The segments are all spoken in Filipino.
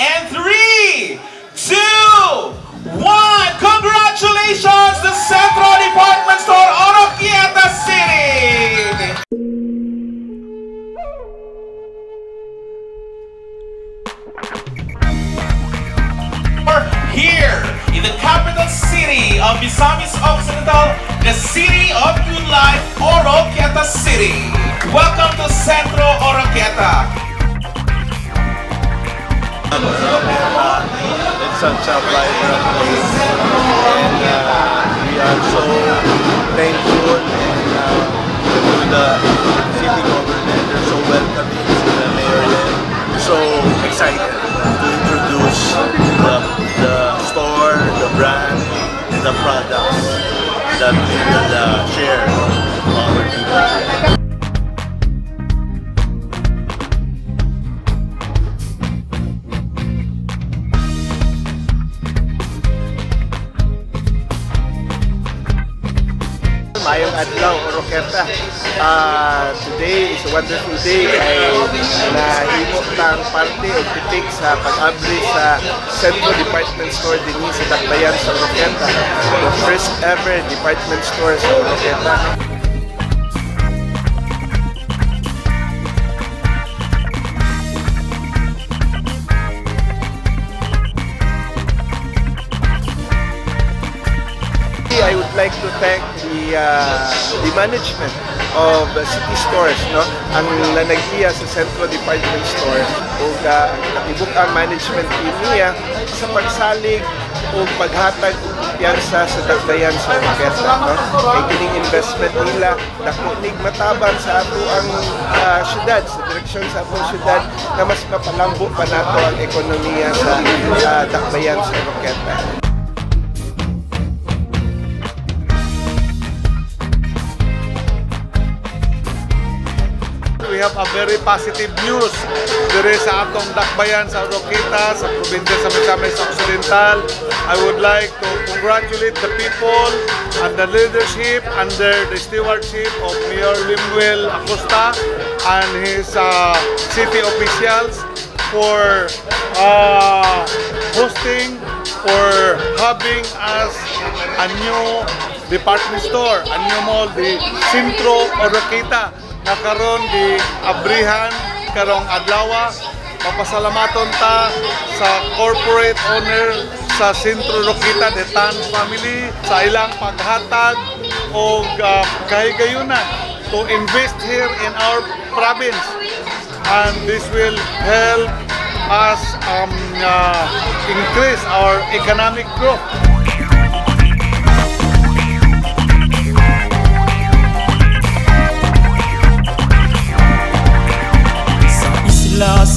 And 3, 2, 1. Congratulations to Centro Department Store, Oroquieta City! Here in the capital city of Misamis Occidental, the city of good life, Oroquieta City. Welcome to Centro Oroquieta. It's such a vibrant place, and we are so thankful to the city government. They're so welcoming to the Maryland. So excited to introduce the store, the brand, and the products that we will share to our people. Mayong adlaw, Oroquieta. Today is a wonderful day kay nahimo tang parte o pitik sa pag-abri sa Centro Department Store din sa Dakbayan sa Oroquieta. The first ever department store sa Oroquieta. I would like to thank the management of the city stores, no, ang nanaghiya sa Centro Department Store o ibuk ang management team niya sa pagsalig o paghatag piyansa sa Dakbayan sa Oroquieta, no. Kay kining investment nila dako nig matabang sa ato ang syudad, sa direksyon sa atong syudad na mas mapalambo pa nato ang ekonomiya sa Dakbayan sa Oroquieta. We have a very positive news dire sa atong Dakbayan sa Oroquieta, sa probinsya sa Misamis Occidental. I would like to congratulate the people and the leadership under the stewardship of Mayor Limuel Acosta and his city officials for hosting, for having us a new department store, a new mall, the Centro Oroquieta. Nakaroon di abrihan karong adlaw. Mapasalamaton ta sa corporate owner sa Centro Oroquieta, the Tan family, sa ilang paghatag o kahigayunan to invest here in our province, and this will help us increase our economic growth.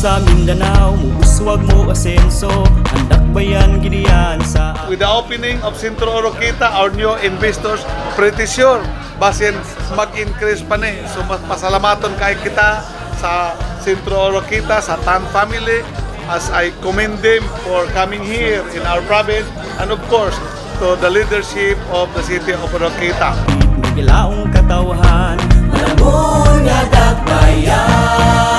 Sa Mindanao, muuswag mo asenso, ang Dakbayan gidiyan sa... With the opening of Centro Oroquieta, our new investors, pretty sure, basin mag-increase pa ni. So pasalamaton kay kita sa Centro Oroquieta, sa Tan family, as I commend them for coming here in our province, and of course, to the leadership of the city of Oroquieta. Magilaong katawhan, malambong nga Dakbayan.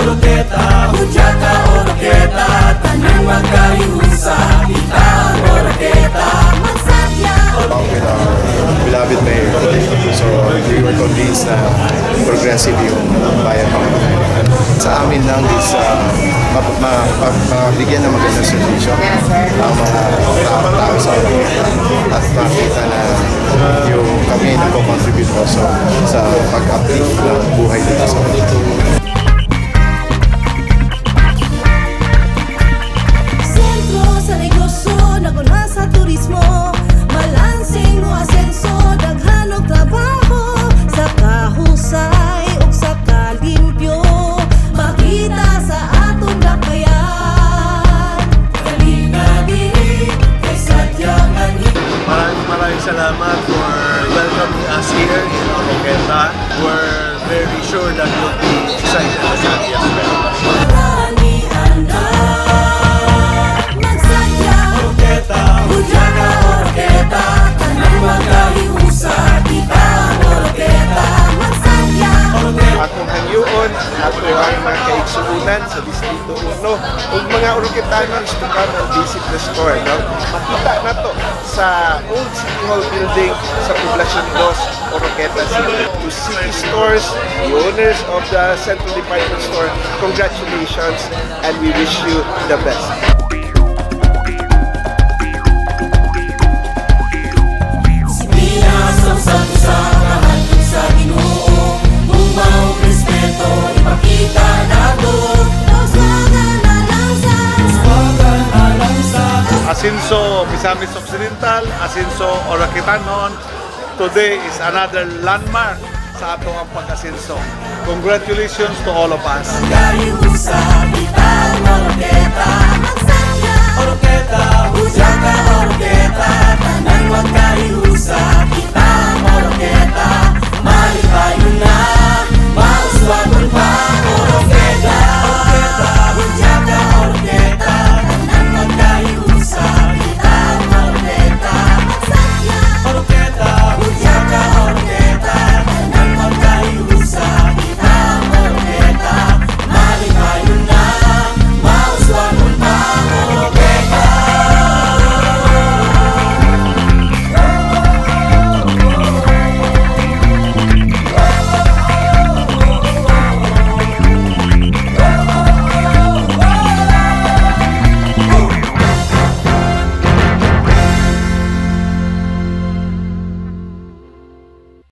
Oroquieta, Hudyata, Oroquieta, tanang magkayusa, kita ang Oroquieta, magsagya. With our beloved mayor, so we were convinced na progressive yung bayan ng sa amin lang is mabigyan ng magandang servisyo ang mga tao sa Oroquieta at makita na yung kami nagko-contribute also sa pag-uplift ng buhay dito sa Oroquieta. Sa turismo, malansing mo asenso, daghanong trabaho, sa kahusay o sa kalimpyo, makita sa atong Dakbayan. Kalina diri, kay sadyang anhin. Maraming salamat for welcoming us here in Oroquieta. We're very sure that you'll be excited no? Ug mga Oroquetanos to come and visit the store, no? Makita na to sa old City Hall building sa Poblacion 2, Oroqueta City. To City Stores, the owners of the Central Department Store, congratulations and we wish you the best. Asinso Misamis Occidental, Asinso Oroquetanon. Today is another landmark sa atong pag-asinso. Congratulations to all of us.